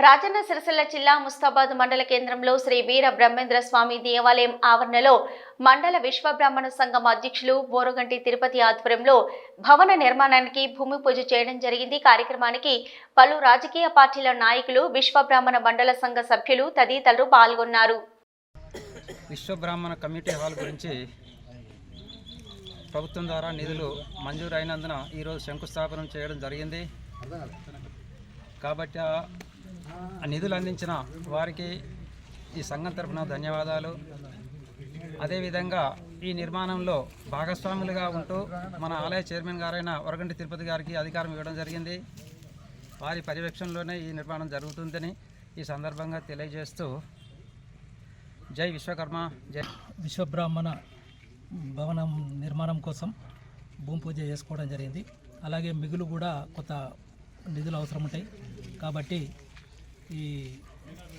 రాజన్న సిరిసిల్ల జిల్లా ముస్తాబాద్ మండల కేంద్రంలో శ్రీ వీర బ్రహ్మేంద్ర స్వామి దేవాలయం ఆవరణలో మండల విశ్వ బ్రాహ్మణ సంఘం అధ్యక్షులు బోరగంటి తిరుపతి ఆధ్వర్యంలో భవన నిర్మాణానికి భూమి పూజ చేయడం జరిగింది. కార్యక్రమానికి పలు రాజకీయ పార్టీల నాయకులు, విశ్వ బ్రాహ్మణ మండల సంఘ సభ్యులు తదితరులు పాల్గొన్నారు. విశ్వ బ్రాహ్మణ కమిటీ హాల్ గురించి ప్రభుత్వం ద్వారా నిధులు మంజూరు అయినందున ఈరోజు శంకుస్థాపన చేయడం జరిగింది. కాబట్టి ఆ నిధులు అందించిన వారికి ఈ సంఘం తరఫున ధన్యవాదాలు. అదేవిధంగా ఈ నిర్మాణంలో భాగస్వాములుగా ఉంటూ మన ఆలయ చైర్మన్ గారైన వరగంటి తిరుపతి గారికి అధికారం ఇవ్వడం జరిగింది. వారి పర్యవేక్షణలోనే ఈ నిర్మాణం జరుగుతుందని ఈ సందర్భంగా తెలియజేస్తూ జై విశ్వకర్మ, జై విశ్వబ్రాహ్మణ భవనం నిర్మాణం కోసం భూమి పూజ చేసుకోవడం జరిగింది. అలాగే మిగులు కూడా కొత్త నిధులు అవసరం ఉంటాయి. కాబట్టి ఈ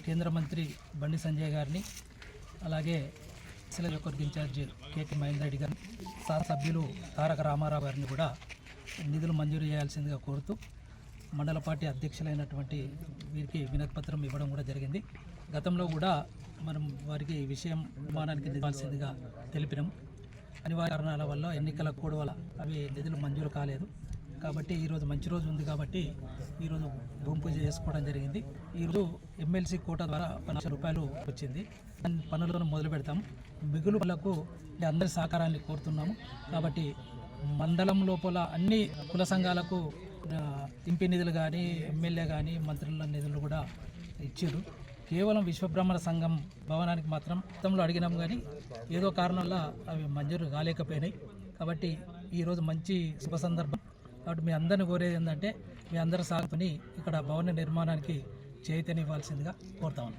కేంద్ర మంత్రి బండి సంజయ్ గారిని, అలాగే నియోజకవర్గ ఇన్ఛార్జి కేకే మహేందర్ రెడ్డి గారిని, సభ్యులు తారక రామారావు గారిని కూడా నిధులు మంజూరు చేయాల్సిందిగా కోరుతూ మండల పార్టీ అధ్యక్షులైనటువంటి వీరికి వినతిపత్రం ఇవ్వడం కూడా జరిగింది. గతంలో కూడా మనం వారికి ఈ విషయం నిర్మాణానికి ఇవ్వాల్సిందిగా తెలిపినాం. అనివార్య కారణాల వల్ల, ఎన్నికల కోడ్ వల్ల అవి నిధులు మంజూరు కాలేదు. కాబట్టి ఈరోజు మంచి రోజు ఉంది కాబట్టి ఈరోజు భూమి పూజ చేసుకోవడం జరిగింది. ఈరోజు ఎమ్మెల్సీ కోటా ద్వారా 10 లక్షల రూపాయలు వచ్చింది. పనులను మొదలు పెడతాం. మిగులు పనులకు అందరి సహకారాన్ని కోరుతున్నాము. కాబట్టి మండలం లోపల అన్ని కుల సంఘాలకు ఎంపీ నిధులు కానీ, ఎమ్మెల్యే కానీ, మంత్రుల నిధులు కూడా ఇచ్చారు. కేవలం విశ్వబ్రాహ్మణ సంఘం భవనానికి మాత్రం గతంలో అడిగినాం, కానీ ఏదో కారణం వల్ల అవి మంజూరు కాలేకపోయినాయి. కాబట్టి ఈరోజు మంచి శుభ సందర్భం. కాబట్టి మీ అందరిని కోరేది ఏంటంటే, మీ అందరి సాగుని ఇక్కడ భవన నిర్మాణానికి చేయూతనివ్వాల్సిందిగా కోరుతాము.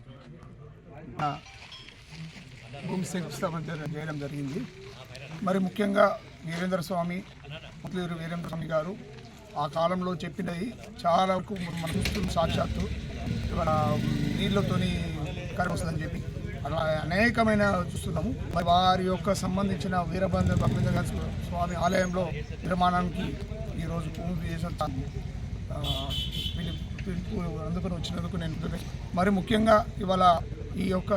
భూమి శంకుస్థాపన చేయడం జరిగింది. మరి ముఖ్యంగా వీరేంద్ర స్వామి గారు ఆ కాలంలో చెప్పినవి చాలా వరకు మనం చూస్తున్న సాక్షాత్తు ఇక్కడ నీళ్ళతోని కరెంట్ వస్తుందని చెప్పి అలా అనేకమైన చూస్తున్నాము. మరి వారి యొక్క సంబంధించిన బ్రహ్మేంద్ర స్వామి ఆలయంలో నిర్మాణానికి ఈరోజు భూమి చేసిన అందుకుని వచ్చినందుకు నేను మరి ముఖ్యంగా ఇవాళ ఈ యొక్క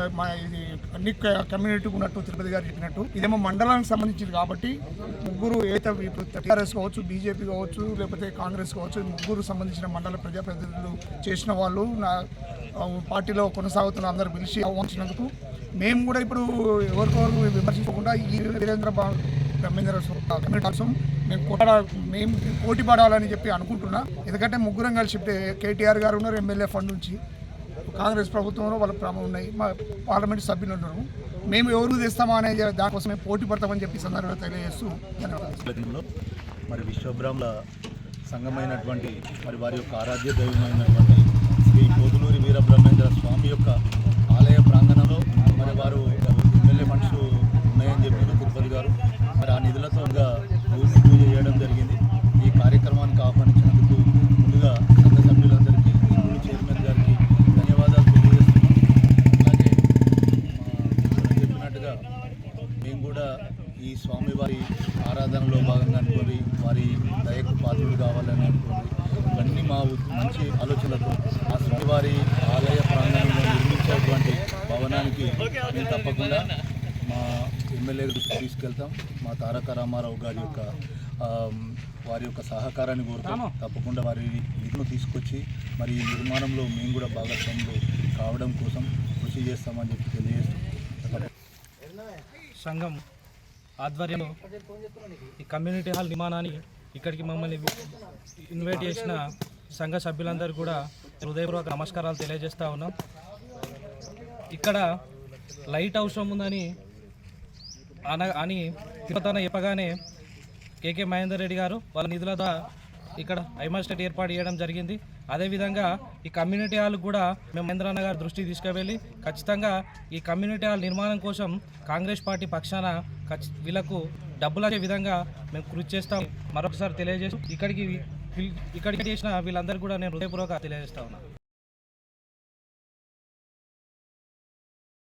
ఇది అన్ని కమ్యూనిటీకి ఉన్నట్టు తిరుపతి గారు చెప్పినట్టు ఇదేమో మండలానికి సంబంధించింది కాబట్టి ముగ్గురు టీఆర్ఎస్ కావచ్చు, బీజేపీ కావచ్చు, లేకపోతే కాంగ్రెస్ కావచ్చు, ముగ్గురు సంబంధించిన మండల ప్రజాప్రతినిధులు చేసిన వాళ్ళు నా పార్టీలో కొనసాగుతున్న అందరూ పిలిచి ఆహ్వానించినందుకు మేము కూడా ఇప్పుడు ఎవరికొవరు విమర్శించకుండా ఈ వీరేంద్ర బ్రహ్మేంద్ర కమ్యూనిటీ కోసం మేము పోటీ పడాలని చెప్పి అనుకుంటున్నా. ఎందుకంటే ముగ్గురం కలిసి కేటీఆర్ గారు ఉన్నారు, ఎమ్మెల్యే ఫండ్ నుంచి కాంగ్రెస్ ప్రభుత్వంలో వాళ్ళ ఉన్నాయి, మా పార్లమెంట్ సభ్యులు ఉన్నారు. మేము ఎవరు తెస్తామా అనే దానికోసం మేము పోటీ పడతామని చెప్పి సందర్భంగా తెలియజేస్తూ మరి విశ్వబ్రాహ్మణ సంఘమైనటువంటి మరి వారి యొక్క ఆరాధ్య దైవమైనటువంటి శ్రీ పోతులూరి వీర బ్రహ్మేంద్ర స్వామి యొక్క ఆలయ ప్రాంగణంలో మరి వారు ఎమ్మెల్యే ఫండ్స్ ఉన్నాయని చెప్పారు తిరుపతి గారు. మరి ఆ నిధులతో భూమి పూజ చేయడం జరిగింది. ఈ కార్యక్రమానికి ఆహ్వానించినందుకు ముందుగా సంఘ సభ్యులందరికీ, ఇందులో చైర్మన్ గారికి ధన్యవాదాలు తెలియజేస్తున్నాం. అలాగే చెప్పినట్టుగా మేము కూడా ఈ స్వామివారి ఆరాధనలో భాగంగా అనుకోని వారి దయకు పాత్రుడు కావాలని అనుకోని ఇవన్నీ మా మంచి ఆలోచనలతో ఆ స్వామివారి ఆలయ ప్రాంగణంలో నిర్మించేటువంటి భవనానికి మేము తప్పకుండా మా ఎమ్మెల్యే దృష్టికి తీసుకెళ్తాం. మా తారక రామారావు గారి యొక్క వారి యొక్క సహకారాన్ని కోరుతాం. తప్పకుండా వారి నిధులను తీసుకొచ్చి మరి ఈ నిర్మాణంలో మేము కూడా భాగస్వాములు కావడం కోసం కృషి చేస్తామని చెప్పి తెలియజేస్తాం. సంఘం ఆధ్వర్యంలో ఈ కమ్యూనిటీ హాల్ నిర్మాణాన్ని ఇక్కడికి మమ్మల్ని ఇన్వైట్ చేసిన సంఘ సభ్యులందరూ కూడా హృదయపూర్వక నమస్కారాలు తెలియజేస్తూ ఉన్నాం. ఇక్కడ లైట్ అవసరం ఉందని తిరుపతి చెప్పగానే కేకే మహేందర్ రెడ్డి గారు వాళ్ళ నిధుల ద్వారా ఇక్కడ ఐమాస్టేట్ ఏర్పాటు చేయడం జరిగింది. అదేవిధంగా ఈ కమ్యూనిటీ హాల్ కూడా మేము మహేంద్రన్న గారి దృష్టికి తీసుకువెళ్ళి ఖచ్చితంగా ఈ కమ్యూనిటీ హాల్ నిర్మాణం కోసం కాంగ్రెస్ పార్టీ పక్షాన వీళ్ళకు డబ్బులు వచ్చే విధంగా మేము కృషి చేస్తాం. మరొకసారి తెలియజేస్తూ ఇక్కడికి చేసిన వీళ్ళందరికీ కూడా నేను హృదయపూర్వక తెలియజేస్తా ఉన్నాను.